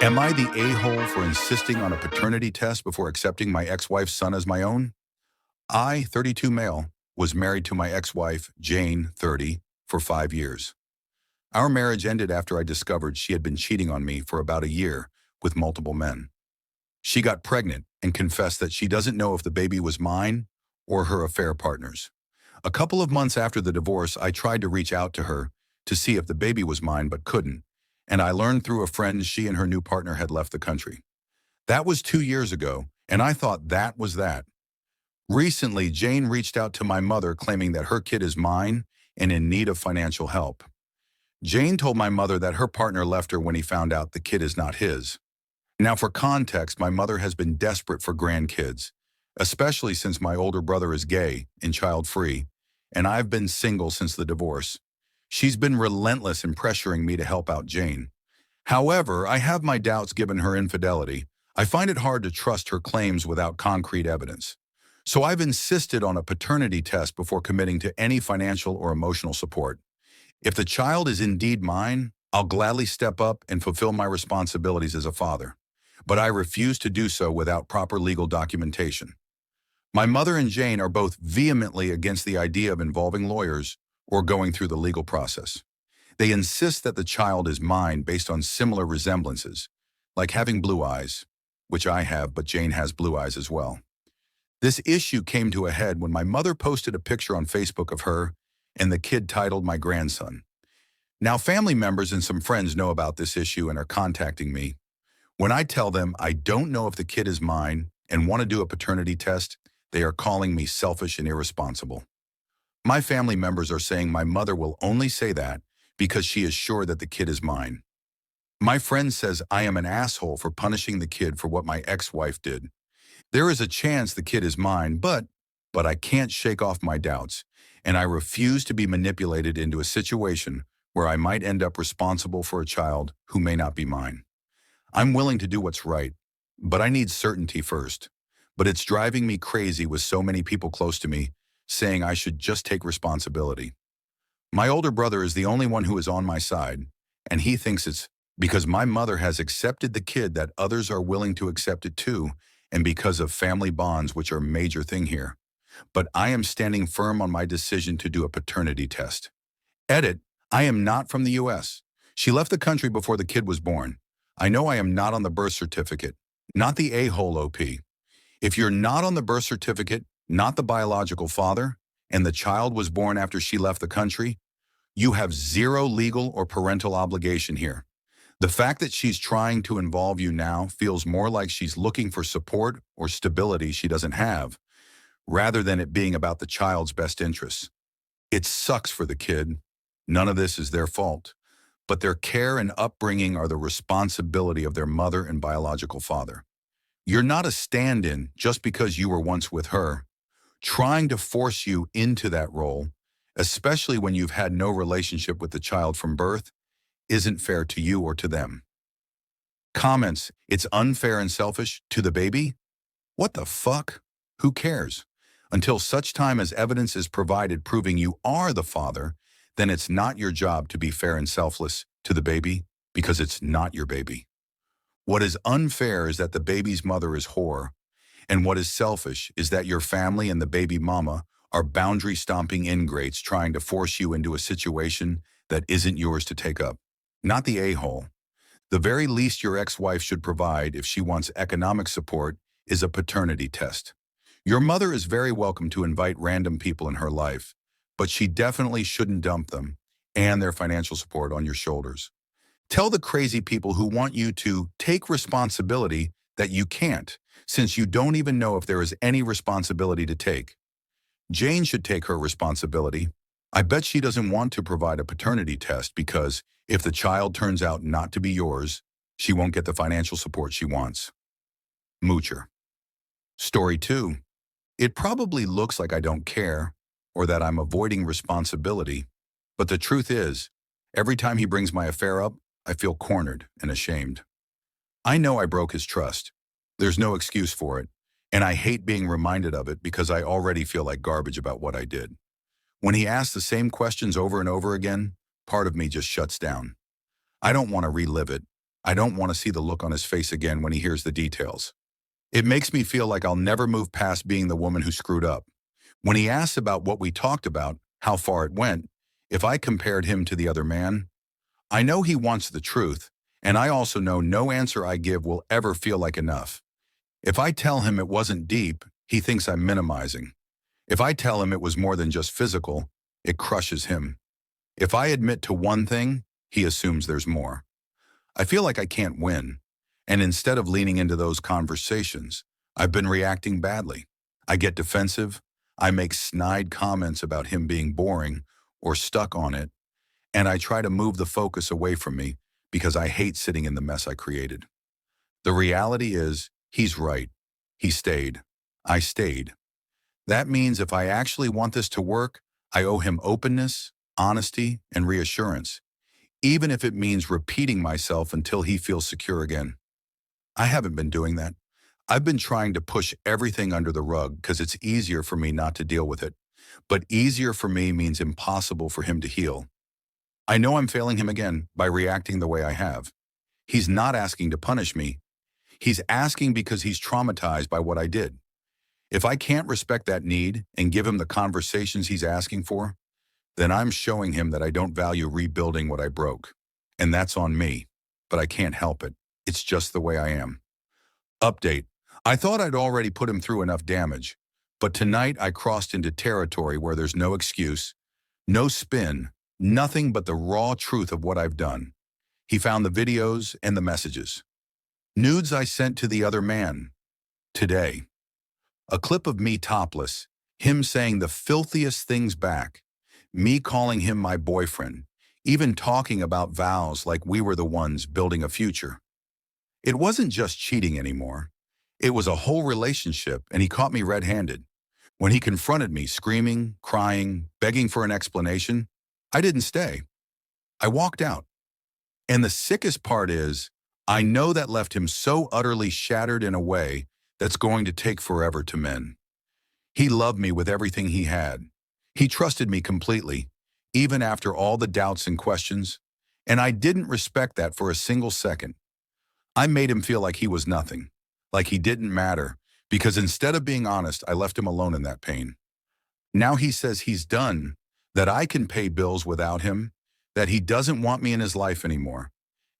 Am I the a-hole for insisting on a paternity test before accepting my ex-wife's son as my own? I, 32 male, was married to my ex-wife, Jane, 30, for 5 years. Our marriage ended after I discovered she had been cheating on me for about a year with multiple men. She got pregnant and confessed that she doesn't know if the baby was mine or her affair partner's. A couple of months after the divorce, I tried to reach out to her to see if the baby was mine but couldn't, and I learned through a friend she and her new partner had left the country. That was 2 years ago, and I thought that was that. Recently, Jane reached out to my mother claiming that her kid is mine and in need of financial help. Jane told my mother that her partner left her when he found out the kid is not his. Now, for context, my mother has been desperate for grandkids, especially since my older brother is gay and child-free, and I've been single since the divorce. She's been relentless in pressuring me to help out Jane. However, I have my doubts given her infidelity. I find it hard to trust her claims without concrete evidence. So I've insisted on a paternity test before committing to any financial or emotional support. If the child is indeed mine, I'll gladly step up and fulfill my responsibilities as a father. But I refuse to do so without proper legal documentation. My mother and Jane are both vehemently against the idea of involving lawyers or going through the legal process. They insist that the child is mine based on similar resemblances, like having blue eyes, which I have, but Jane has blue eyes as well. This issue came to a head when my mother posted a picture on Facebook of her and the kid titled my grandson. Now, family members and some friends know about this issue and are contacting me. When I tell them I don't know if the kid is mine and want to do a paternity test, they are calling me selfish and irresponsible. My family members are saying my mother will only say that because she is sure that the kid is mine. My friend says I am an asshole for punishing the kid for what my ex-wife did. There is a chance the kid is mine, but I can't shake off my doubts, and I refuse to be manipulated into a situation where I might end up responsible for a child who may not be mine. I'm willing to do what's right, but I need certainty first. But it's driving me crazy with so many people close to me saying I should just take responsibility. My older brother is the only one who is on my side, and he thinks it's because my mother has accepted the kid that others are willing to accept it too, and because of family bonds, which are a major thing here. But I am standing firm on my decision to do a paternity test. Edit, I am not from the US. She left the country before the kid was born. I know I am not on the birth certificate, not the a-hole OP. If you're not on the birth certificate, not the biological father, and the child was born after she left the country, you have zero legal or parental obligation here. The fact that she's trying to involve you now feels more like she's looking for support or stability she doesn't have, rather than it being about the child's best interests. It sucks for the kid. None of this is their fault, but their care and upbringing are the responsibility of their mother and biological father. You're not a stand-in just because you were once with her. Trying to force you into that role, especially when you've had no relationship with the child from birth, isn't fair to you or to them. Comments, it's unfair and selfish to the baby? What the fuck? Who cares? Until such time as evidence is provided proving you are the father, then it's not your job to be fair and selfless to the baby because it's not your baby. What is unfair is that the baby's mother is whore, and what is selfish is that your family and the baby mama are boundary-stomping ingrates trying to force you into a situation that isn't yours to take up. Not the a-hole. The very least your ex-wife should provide if she wants economic support is a paternity test. Your mother is very welcome to invite random people in her life, but she definitely shouldn't dump them and their financial support on your shoulders. Tell the crazy people who want you to take responsibility that you can't, since you don't even know if there is any responsibility to take. Jane should take her responsibility. I bet she doesn't want to provide a paternity test because if the child turns out not to be yours, she won't get the financial support she wants. Moocher. Story 2. It probably looks like I don't care or that I'm avoiding responsibility, but the truth is, every time he brings my affair up, I feel cornered and ashamed. I know I broke his trust. There's no excuse for it, and I hate being reminded of it because I already feel like garbage about what I did. When he asks the same questions over and over again, part of me just shuts down. I don't want to relive it. I don't want to see the look on his face again when he hears the details. It makes me feel like I'll never move past being the woman who screwed up. When he asks about what we talked about, how far it went, if I compared him to the other man, I know he wants the truth, and I also know no answer I give will ever feel like enough. If I tell him it wasn't deep, he thinks I'm minimizing. If I tell him it was more than just physical, it crushes him. If I admit to one thing, he assumes there's more. I feel like I can't win, and instead of leaning into those conversations, I've been reacting badly. I get defensive, I make snide comments about him being boring or stuck on it, and I try to move the focus away from me because I hate sitting in the mess I created. The reality is, he's right. He stayed. I stayed. That means if I actually want this to work, I owe him openness, honesty, and reassurance, even if it means repeating myself until he feels secure again. I haven't been doing that. I've been trying to push everything under the rug because it's easier for me not to deal with it. But easier for me means impossible for him to heal. I know I'm failing him again by reacting the way I have. He's not asking to punish me. He's asking because he's traumatized by what I did. If I can't respect that need and give him the conversations he's asking for, then I'm showing him that I don't value rebuilding what I broke. And that's on me, but I can't help it. It's just the way I am. Update. I thought I'd already put him through enough damage, but tonight I crossed into territory where there's no excuse, no spin, nothing but the raw truth of what I've done. He found the videos and the messages. Nudes I sent to the other man. Today. A clip of me topless, him saying the filthiest things back, me calling him my boyfriend, even talking about vows like we were the ones building a future. It wasn't just cheating anymore. It was a whole relationship, and he caught me red-handed. When he confronted me, screaming, crying, begging for an explanation, I didn't stay. I walked out. And the sickest part is, I know that left him so utterly shattered in a way that's going to take forever to mend. He loved me with everything he had. He trusted me completely, even after all the doubts and questions, and I didn't respect that for a single second. I made him feel like he was nothing, like he didn't matter, because instead of being honest, I left him alone in that pain. Now he says he's done, that I can pay bills without him, that he doesn't want me in his life anymore,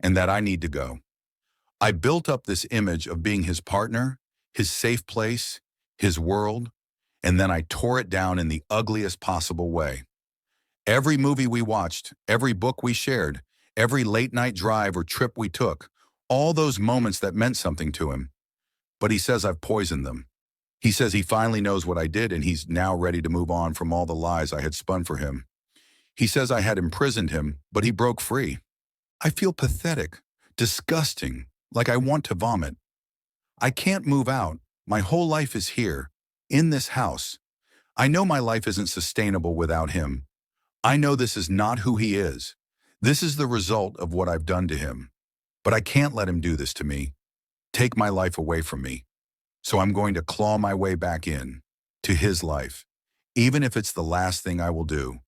and that I need to go. I built up this image of being his partner, his safe place, his world, and then I tore it down in the ugliest possible way. Every movie we watched, every book we shared, every late-night drive or trip we took, all those moments that meant something to him. But he says I've poisoned them. He says he finally knows what I did and he's now ready to move on from all the lies I had spun for him. He says I had imprisoned him, but he broke free. I feel pathetic, disgusting, like I want to vomit. I can't move out. My whole life is here, in this house. I know my life isn't sustainable without him. I know this is not who he is. This is the result of what I've done to him. But I can't let him do this to me, take my life away from me. So I'm going to claw my way back in, to his life, even if it's the last thing I will do.